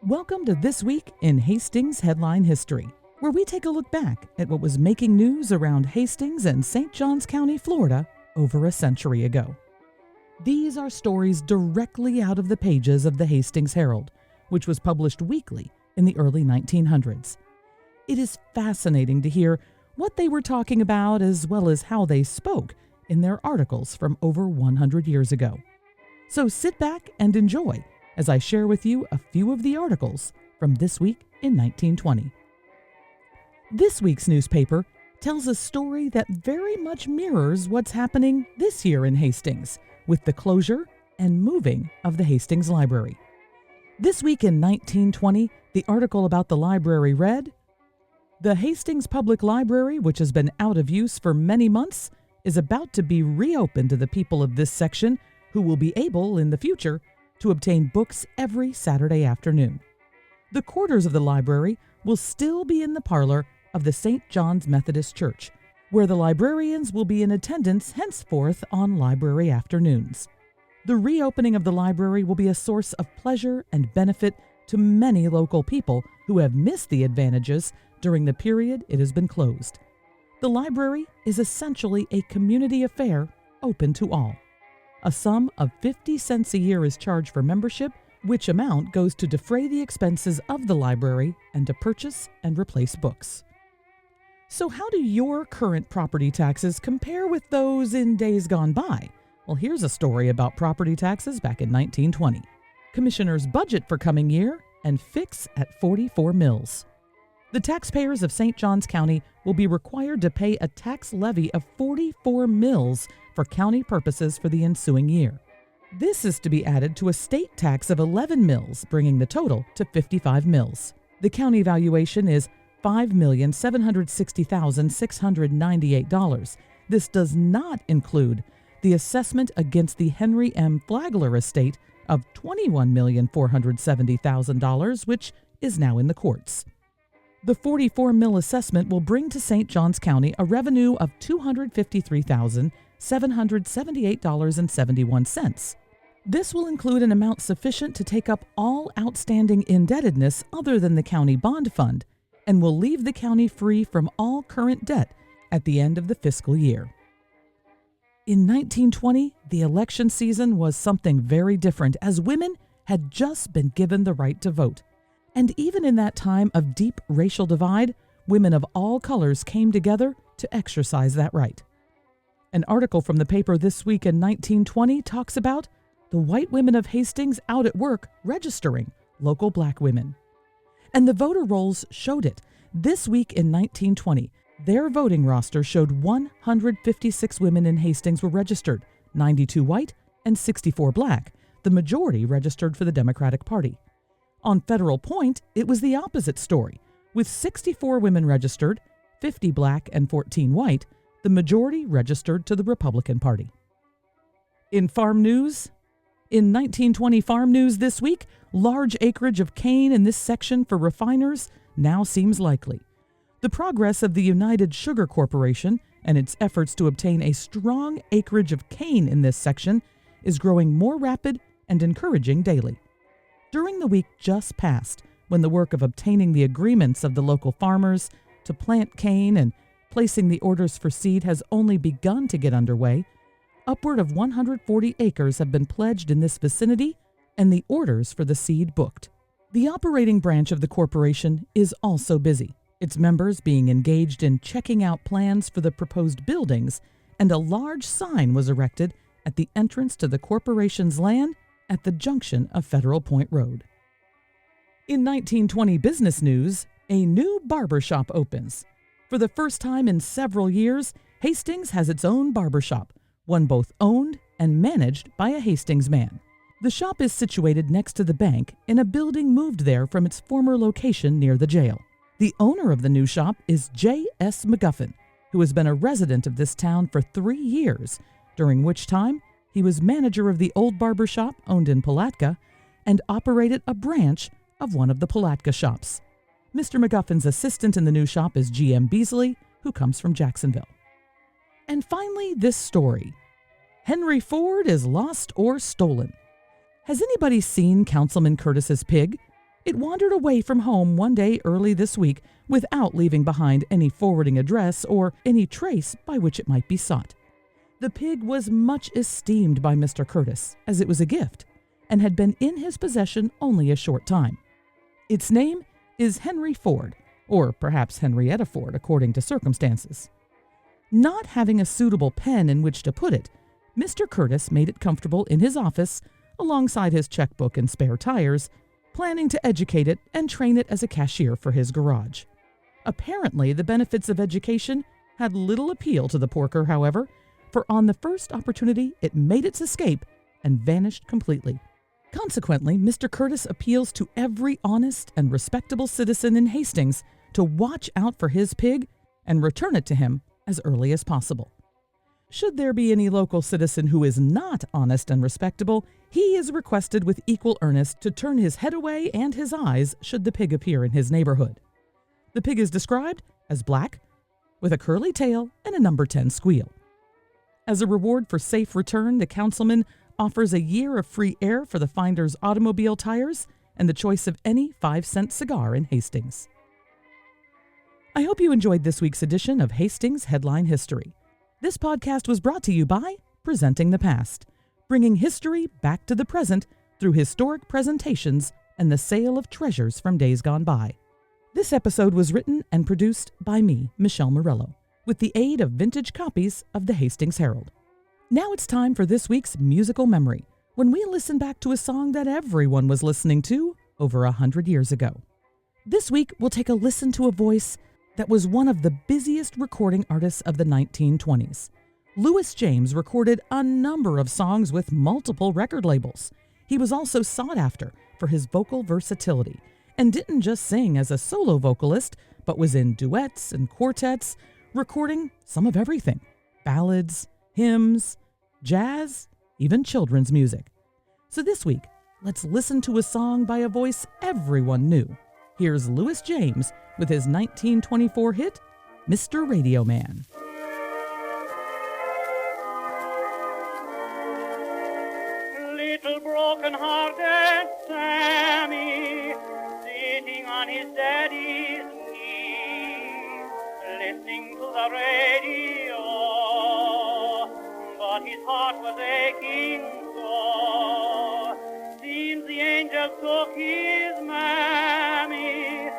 Welcome to This Week in Hastings Headline History, where we take a look back at what was making news around Hastings and St. Johns County, Florida, over a century ago. These are stories directly out of the pages of the Hastings Herald, which was published weekly in the early 1900s. It is fascinating to hear what they were talking about as well as how they spoke in their articles from over 100 years ago. So sit back and enjoy as I share with you a few of the articles from This Week in 1920. This week's newspaper tells a story that very much mirrors what's happening this year in Hastings with the closure and moving of the Hastings Library. This week in 1920, the article about the library read, "The Hastings Public Library, which has been out of use for many months, is about to be reopened to the people of this section who will be able, in the future, to obtain books every Saturday afternoon. The quarters of the library will still be in the parlor of the St. John's Methodist Church, where the librarians will be in attendance henceforth on library afternoons. The reopening of the library will be a source of pleasure and benefit to many local people who have missed the advantages during the period it has been closed. The library is essentially a community affair open to all. A sum of 50 cents a year is charged for membership, which amount goes to defray the expenses of the library and to purchase and replace books." So how do your current property taxes compare with those in days gone by? Well, here's a story about property taxes back in 1920. Commissioner's budget for coming year and fix at 44 mills. The taxpayers of St. Johns County will be required to pay a tax levy of 44 mills for county purposes for the ensuing year. This is to be added to a state tax of 11 mills, bringing the total to 55 mills. The county valuation is $5,760,698. This does not include the assessment against the Henry M. Flagler estate of $21,470,000, which is now in the courts. The 44 mill assessment will bring to St. Johns County a revenue of $253,778.71. This will include an amount sufficient to take up all outstanding indebtedness other than the county bond fund and will leave the county free from all current debt at the end of the fiscal year. In 1920, the election season was something very different as women had just been given the right to vote. And even in that time of deep racial divide, women of all colors came together to exercise that right. An article from the paper This Week in 1920 talks about the white women of Hastings out at work registering local black women. And the voter rolls showed it. This week in 1920, their voting roster showed 156 women in Hastings were registered, 92 white and 64 black. The majority registered for the Democratic Party. On Federal Point, it was the opposite story. With 64 women registered, 50 black and 14 white, the majority registered to the Republican Party. In farm news, in 1920 farm news this week, large acreage of cane in this section for refiners now seems likely. The progress of the United Sugar Corporation and its efforts to obtain a strong acreage of cane in this section is growing more rapid and encouraging daily. During the week just past, when the work of obtaining the agreements of the local farmers to plant cane and placing the orders for seed has only begun to get underway, upward of 140 acres have been pledged in this vicinity and the orders for the seed booked. The operating branch of the corporation is also busy, its members being engaged in checking out plans for the proposed buildings, and a large sign was erected at the entrance to the corporation's land at the junction of Federal Point Road. In 1920 business news, a new barber shop opens. For the first time in several years, Hastings has its own barber shop, one both owned and managed by a Hastings man. The shop is situated next to the bank in a building moved there from its former location near the jail. The owner of the new shop is J.S. McGuffin, who has been a resident of this town for 3 years, during which time he was manager of the old barber shop owned in Palatka and operated a branch of one of the Palatka shops. Mr. McGuffin's assistant in the new shop is G.M. Beasley, who comes from Jacksonville. And finally, this story. Henry Ford is lost or stolen. Has anybody seen Councilman Curtis's pig? It wandered away from home one day early this week without leaving behind any forwarding address or any trace by which it might be sought. The pig was much esteemed by Mr. Curtis, as it was a gift, and had been in his possession only a short time. Its name is Henry Ford, or perhaps Henrietta Ford, according to circumstances. Not having a suitable pen in which to put it, Mr. Curtis made it comfortable in his office, alongside his checkbook and spare tires, planning to educate it and train it as a cashier for his garage. Apparently, the benefits of education had little appeal to the porker, however, for on the first opportunity it made its escape and vanished completely. Consequently, Mr. Curtis appeals to every honest and respectable citizen in Hastings to watch out for his pig and return it to him as early as possible. Should there be any local citizen who is not honest and respectable, he is requested with equal earnest to turn his head away and his eyes should the pig appear in his neighborhood. The pig is described as black, with a curly tail and a number 10 squeal. As a reward for safe return, the councilman offers a year of free air for the finder's automobile tires and the choice of any 5-cent cigar in Hastings. I hope you enjoyed this week's edition of Hastings Headline History. This podcast was brought to you by Presenting the Past, bringing history back to the present through historic presentations and the sale of treasures from days gone by. This episode was written and produced by me, Michelle Morello, with the aid of vintage copies of the Hastings Herald. Now it's time for this week's musical memory, when we listen back to a song that everyone was listening to over 100 years ago. This week, we'll take a listen to a voice that was one of the busiest recording artists of the 1920s. Louis James recorded a number of songs with multiple record labels. He was also sought after for his vocal versatility and didn't just sing as a solo vocalist, but was in duets and quartets, recording some of everything: ballads, hymns, jazz, even children's music. So this week, let's listen to a song by a voice everyone knew. Here's Louis James with his 1924 hit, Mr. Radio Man. Little broken-hearted Sammy, sitting on his daddy's knee, listening to the radio, but his heart was aching so. Seems the angel took his mammy,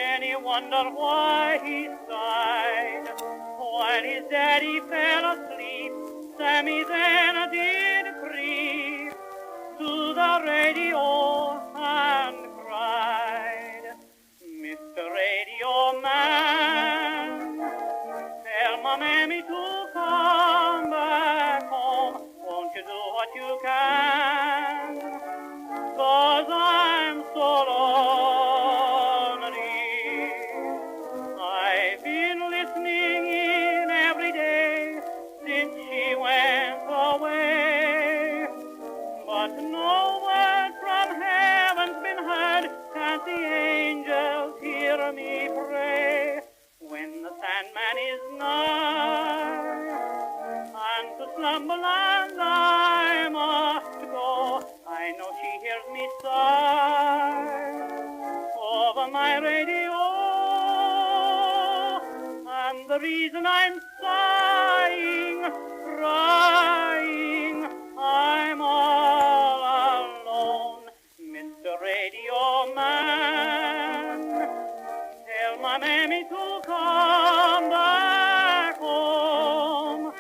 and he wondered why he sighed. While his daddy fell asleep, Sammy then did creep to the radio and cried, Mr. Radio Man, tell my mammy to come back home. Won't you do what you can? 'Cause I'm so lonely. I've been listening in every day since she went away, but no word from heaven's been heard. Can't the angels hear me pray when the Sandman is nigh? And to slumberland I must go. I know she hears me sigh over my radio, and the reason I'm sighing, crying, I'm all alone. Mr. Radio Man, tell my mammy to come back home.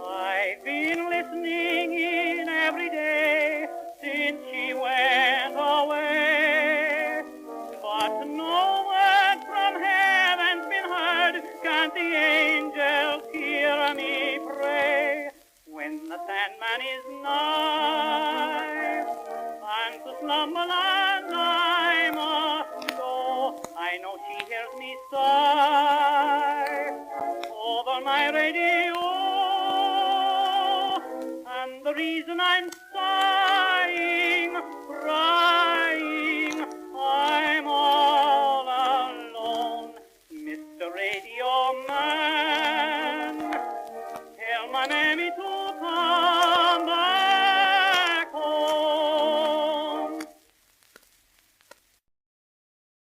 I've been listening in every day since she went away, but no word from heaven's been heard. Can't the angels hear me pray when the Sandman is nigh? And to slumberland I must go. I know she hears me sigh over my radio, and the reason I'm sorry.